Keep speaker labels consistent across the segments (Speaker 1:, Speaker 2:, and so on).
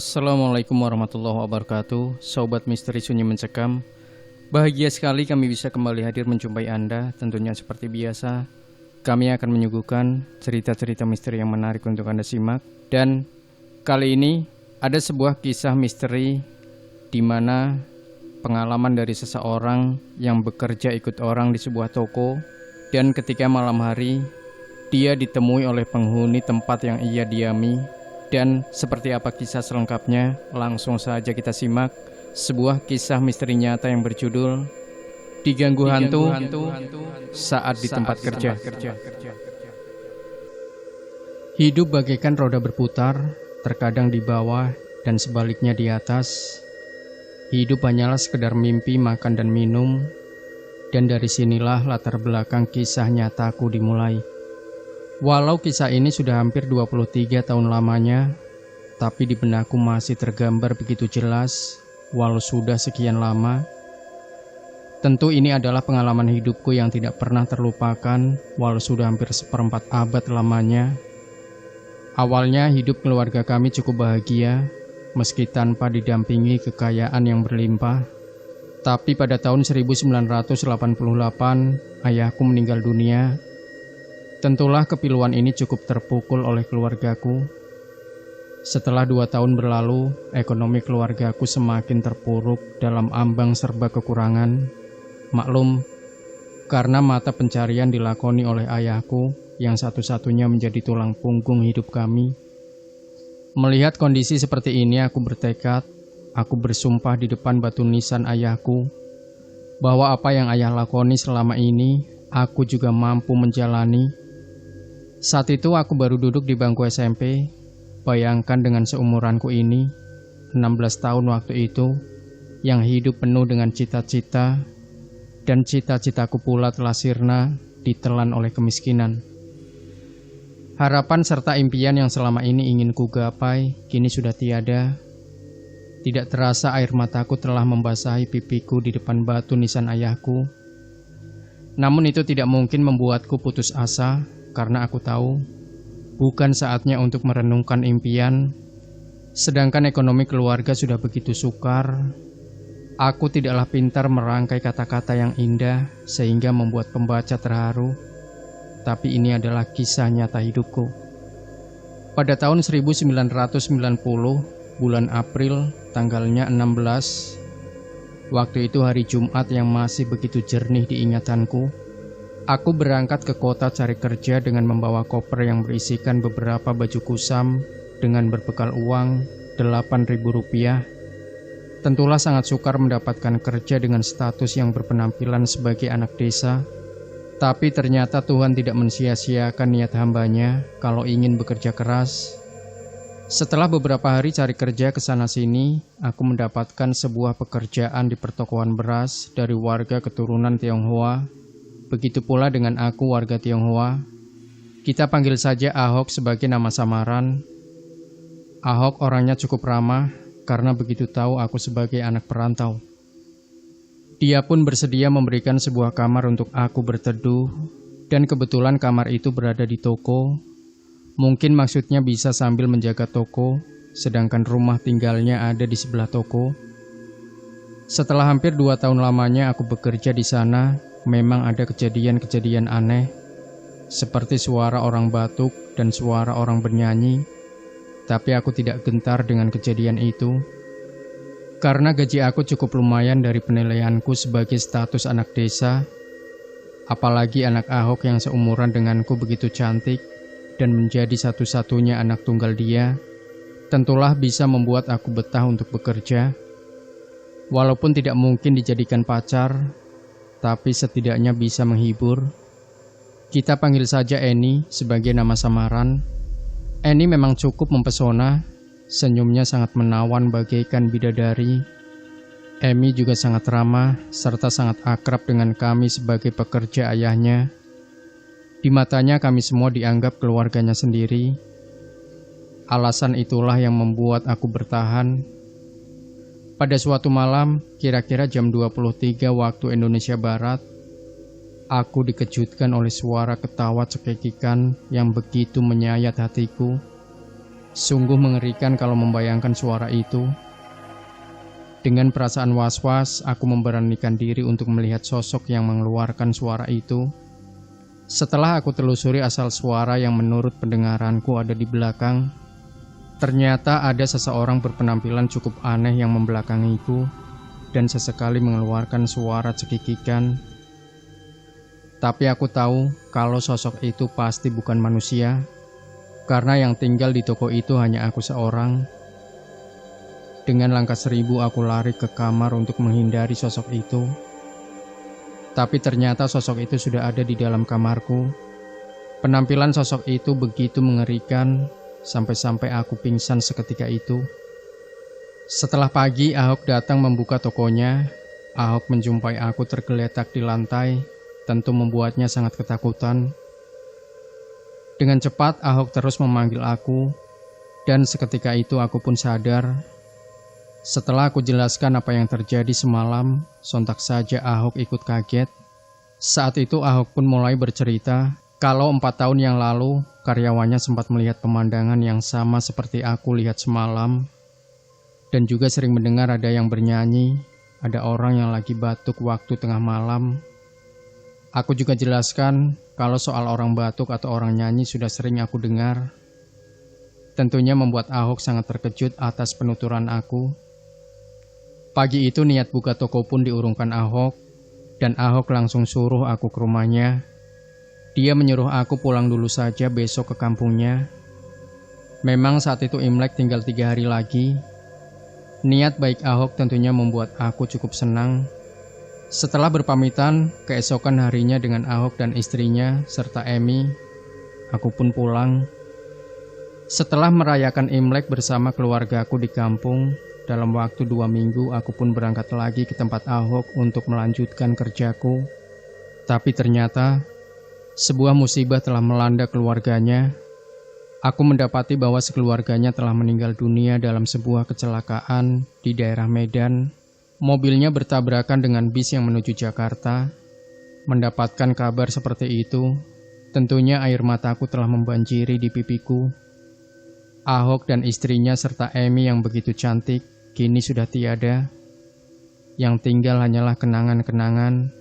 Speaker 1: Assalamualaikum warahmatullahi wabarakatuh. Sobat Misteri Sunyi Mencekam, bahagia sekali kami bisa kembali hadir menjumpai Anda. Tentunya seperti biasa, kami akan menyuguhkan cerita-cerita misteri yang menarik untuk Anda simak. Dan kali ini ada sebuah kisah misteri di mana pengalaman dari seseorang yang bekerja ikut orang di sebuah toko. Dan ketika malam hari, dia ditemui oleh penghuni tempat yang ia diami. Dan seperti apa kisah selengkapnya, langsung saja kita simak sebuah kisah misteri nyata yang berjudul Diganggu Hantu Saat di Tempat Kerja. Hidup bagaikan roda berputar, terkadang di bawah dan sebaliknya di atas. Hidup hanyalah sekedar mimpi, makan dan minum. Dan dari sinilah latar belakang kisah nyataku dimulai. Walau kisah ini sudah hampir 23 tahun lamanya, tapi di benakku masih tergambar begitu jelas, walau sudah sekian lama. Tentu ini adalah pengalaman hidupku yang tidak pernah terlupakan, walau sudah hampir seperempat abad lamanya. Awalnya hidup keluarga kami cukup bahagia, meski tanpa didampingi kekayaan yang berlimpah. Tapi pada tahun 1988, ayahku meninggal dunia. Tentulah kepiluan ini cukup terpukul oleh keluargaku. Setelah 2 tahun berlalu, ekonomi keluargaku semakin terpuruk dalam ambang serba kekurangan. Maklum, karena mata pencarian dilakoni oleh ayahku yang satu-satunya menjadi tulang punggung hidup kami. Melihat kondisi seperti ini, aku bertekad, aku bersumpah di depan batu nisan ayahku, bahwa apa yang ayah lakoni selama ini, aku juga mampu menjalani. Saat itu aku baru duduk di bangku SMP. Bayangkan dengan seumuranku ini, 16 tahun waktu itu, yang hidup penuh dengan cita-cita, dan cita-citaku pula telah sirna ditelan oleh kemiskinan. Harapan serta impian yang selama ini ingin kugapai, kini sudah tiada. Tidak terasa air mataku telah membasahi pipiku di depan batu nisan ayahku. Namun itu tidak mungkin membuatku putus asa, karena aku tahu bukan saatnya untuk merenungkan impian. Sedangkan ekonomi keluarga sudah begitu sukar. Aku tidaklah pintar merangkai kata-kata yang indah sehingga membuat pembaca terharu. Tapi ini adalah kisah nyata hidupku. Pada tahun 1990, bulan April, tanggalnya 16, waktu itu hari Jumat yang masih begitu jernih di ingatanku. Aku berangkat ke kota cari kerja dengan membawa koper yang berisikan beberapa baju kusam dengan berbekal uang Rp8.000. Tentulah sangat sukar mendapatkan kerja dengan status yang berpenampilan sebagai anak desa. Tapi ternyata Tuhan tidak mensia-siakan niat hambanya kalau ingin bekerja keras. Setelah beberapa hari cari kerja ke sana-sini, aku mendapatkan sebuah pekerjaan di pertokoan beras dari warga keturunan Tionghoa. Begitu pula dengan aku, warga Tionghoa. Kita panggil saja Ahok sebagai nama samaran. Ahok orangnya cukup ramah karena begitu tahu aku sebagai anak perantau. Dia pun bersedia memberikan sebuah kamar untuk aku berteduh, dan kebetulan kamar itu berada di toko. Mungkin maksudnya bisa sambil menjaga toko, sedangkan rumah tinggalnya ada di sebelah toko. Setelah hampir 2 tahun lamanya aku bekerja di sana, memang ada kejadian-kejadian aneh, seperti suara orang batuk dan suara orang bernyanyi. Tapi aku tidak gentar dengan kejadian itu, karena gaji aku cukup lumayan dari penilaianku sebagai status anak desa. Apalagi anak Ahok yang seumuran denganku begitu cantik dan menjadi satu-satunya anak tunggal dia, tentulah bisa membuat aku betah untuk bekerja. Walaupun tidak mungkin dijadikan pacar, tapi setidaknya bisa menghibur. Kita panggil saja Eni sebagai nama samaran. Eni memang cukup mempesona, senyumnya sangat menawan bagaikan bidadari. Emi juga sangat ramah, serta sangat akrab dengan kami sebagai pekerja ayahnya. Di matanya kami semua dianggap keluarganya sendiri. Alasan itulah yang membuat aku bertahan. Pada suatu malam, kira-kira jam 23 waktu Indonesia Barat, aku dikejutkan oleh suara ketawa cekikikan yang begitu menyayat hatiku. Sungguh mengerikan kalau membayangkan suara itu. Dengan perasaan was-was, aku memberanikan diri untuk melihat sosok yang mengeluarkan suara itu. Setelah aku telusuri asal suara yang menurut pendengaranku ada di belakang, ternyata ada seseorang berpenampilan cukup aneh yang membelakangiku dan sesekali mengeluarkan suara cekikikan. Tapi aku tahu kalau sosok itu pasti bukan manusia, karena yang tinggal di toko itu hanya aku seorang. Dengan langkah 1000 aku lari ke kamar untuk menghindari sosok itu. Tapi ternyata sosok itu sudah ada di dalam kamarku. Penampilan sosok itu begitu mengerikan, sampai-sampai aku pingsan seketika itu. Setelah pagi, Ahok datang membuka tokonya. Ahok menjumpai aku tergeletak di lantai, tentu membuatnya sangat ketakutan. Dengan cepat, Ahok terus memanggil aku, dan seketika itu aku pun sadar. Setelah aku jelaskan apa yang terjadi semalam, sontak saja Ahok ikut kaget. Saat itu Ahok pun mulai bercerita kalau 4 tahun yang lalu karyawannya sempat melihat pemandangan yang sama seperti aku lihat semalam, dan juga sering mendengar ada yang bernyanyi, ada orang yang lagi batuk waktu tengah malam. Aku juga jelaskan kalau soal orang batuk atau orang nyanyi sudah sering aku dengar. Tentunya membuat Ahok sangat terkejut atas penuturan aku. Pagi itu niat buka toko pun diurungkan Ahok, dan Ahok langsung suruh aku ke rumahnya. Dia menyuruh aku pulang dulu saja besok ke kampungnya. Memang saat itu Imlek tinggal 3 hari lagi. Niat baik Ahok tentunya membuat aku cukup senang. Setelah berpamitan, keesokan harinya dengan Ahok dan istrinya serta Emi, aku pun pulang. Setelah merayakan Imlek bersama keluargaku di kampung, dalam waktu 2 minggu aku pun berangkat lagi ke tempat Ahok untuk melanjutkan kerjaku. Tapi ternyata, sebuah musibah telah melanda keluarganya. Aku mendapati bahwa sekeluarganya telah meninggal dunia dalam sebuah kecelakaan di daerah Medan. Mobilnya bertabrakan dengan bis yang menuju Jakarta. Mendapatkan kabar seperti itu, tentunya air mataku telah membanjiri di pipiku. Ahok dan istrinya serta Emi yang begitu cantik, kini sudah tiada. Yang tinggal hanyalah kenangan-kenangan.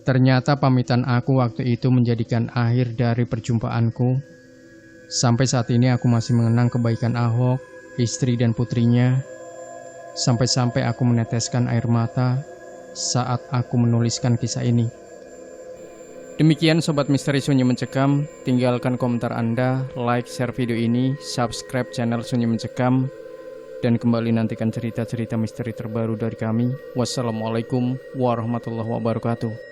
Speaker 1: Ternyata pamitan aku waktu itu menjadikan akhir dari perjumpaanku. Sampai saat ini aku masih mengenang kebaikan Ahok, istri dan putrinya. Sampai-sampai aku meneteskan air mata saat aku menuliskan kisah ini. Demikian Sobat Misteri Sunyi Mencekam, tinggalkan komentar Anda, like, share video ini, subscribe channel Sunyi Mencekam, dan kembali nantikan cerita-cerita misteri terbaru dari kami. Wassalamualaikum warahmatullahi wabarakatuh.